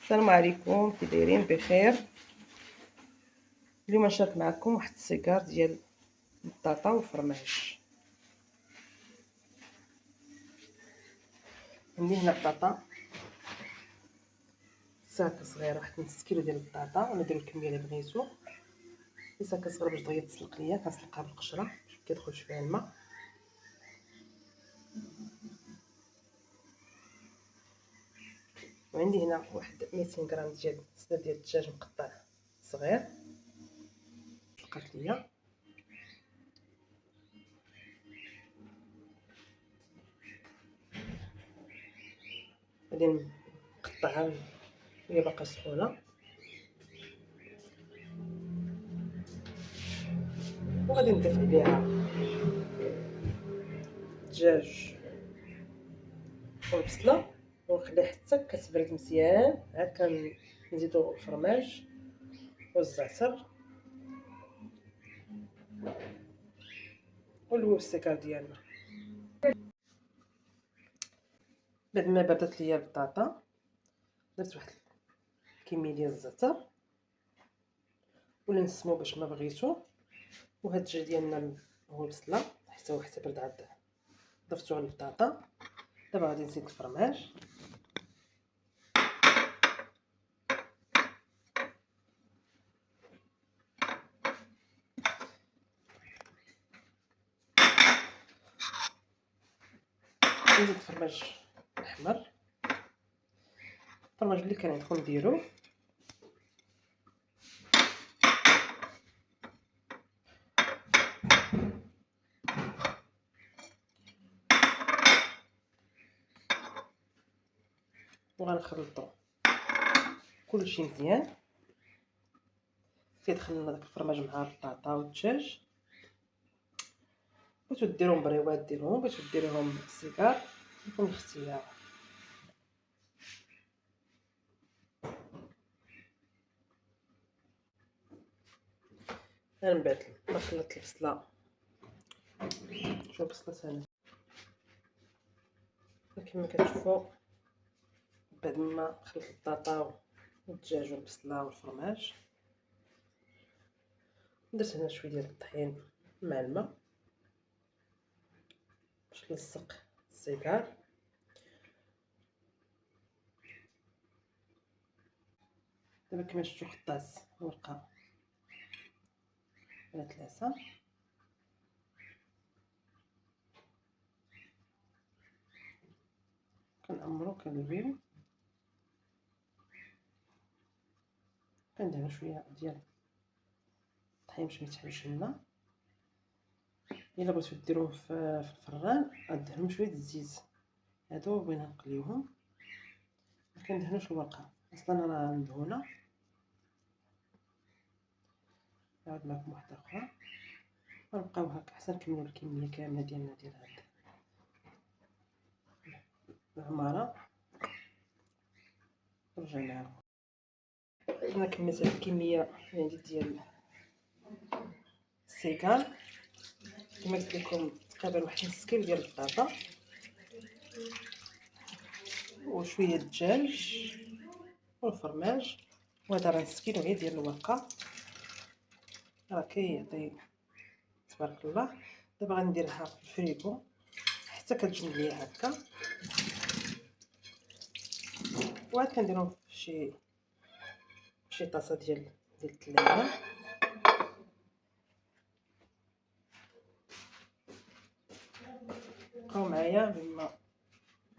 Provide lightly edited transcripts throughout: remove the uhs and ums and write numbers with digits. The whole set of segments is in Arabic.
السلام عليكم، كي دايرين؟ بخير. اليوم نشارك معكم واحد السيكار ديال البطاطا والفرماج. عندي هنا بطاطا ساكه صغيره، واحد نص كيلو ديال البطاطا، ولا ديروا الكميه اللي بغيتو. ساكه صغيره باش دغيا تسلق ليا، كنسلقها بالقشره باش مكيدخلش فيها الماء. وعندي هنا واحد 200 غرام ديال صدر ديال الدجاج مقطع صغير سلقات ليا. غادي نقطعها وهي باقا سخونه، وغادي نضيف عليها الدجاج والبصله ونخليها حتى كتبرد مزيان. عاد كنزيدو الفرماج والزعتر ونلويو السكر ديالنا. بعد ما بردت ليا البطاطا درت واحد الكميه ديال الزعتر ولا نسمو باش ما بغيتو. وهاد الدجاج ديالنا هو البصله حتى برد، عاد ضفتو على البطاطا. دابا غادي نزيد الفرماج نزيد الفرماج الاحمر، الفرماج اللي كان عندكم ديروه. وغنخلطو كلشي مزيان. كيدخل داك الفرماج مع البطاطا والدجاج. بغيتو ديروهم بريوات ديروهم، بغيتو ديروهم سيكار يكون الاختيار. من بعد ما خلطت البصله، شوف بصله ساهله كما كتشوفوا. بعد ما خلطت البطاطا والدجاج والبصله والفرماج درت هنا شويه ديال الطحين مع الماء باش نلصق السيكار. دابا كما شفتوا خطاس ورقه على 3 كنعمرو كنلويو، كندهنو شويه ديال الطحين باش ميتحلش لنا. الا بغيتو ديروه في الفران غدهنو شويه الزيت. هادو بغينا نقليوهم، ما كندهنوش الورقه اصلا راه مدهونه. نعاود معكم واحده اخرى غنبقاو هكا حتى نكملوا الكميه كامله ديالنا ديال هاد العماره. رجعنا لكم انا كملت هاد الكميه عندي ديال السيكان. كما قلت لكم تقريبا واحد نص كيلو ديال البطاطا وشويه الدجاج والفرماج، وهذا راه نص كيلو غير ديال الورقه. راه كيعطي تبارك الله. دابا غنديرها في الفريكو حتى كتجمد ليا هكا، وعاد كنديرهم في شي طاسه ديال الثلاجه. بقاو معايا بما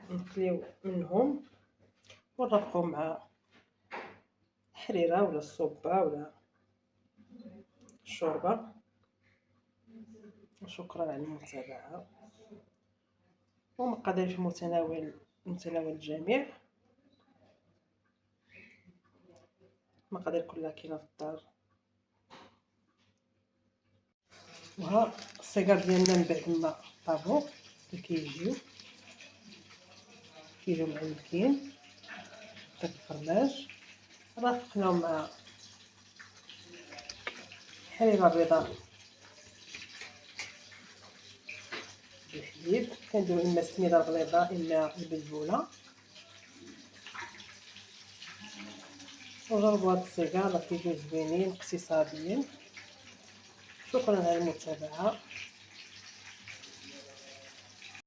نقليو منهم ونرافقو مع الحريره ولا الصوبه ولا الشوربه. وشكرا على المتابعه، ومقادير في متناول الجميع. المقادير كلها كاينه في الدار. وها الصيقار ديالنا من بعد ما طابو كيجيو معلكين داك الفرماج. رافقناهم مع الحليبه البيضاء بالحليب. كنديرو اما السميده البيضاء اما البلبوله. وجربوا هاد السيجار راه كيجيو زوينين اقتصاديين. شكرا على المتابعة.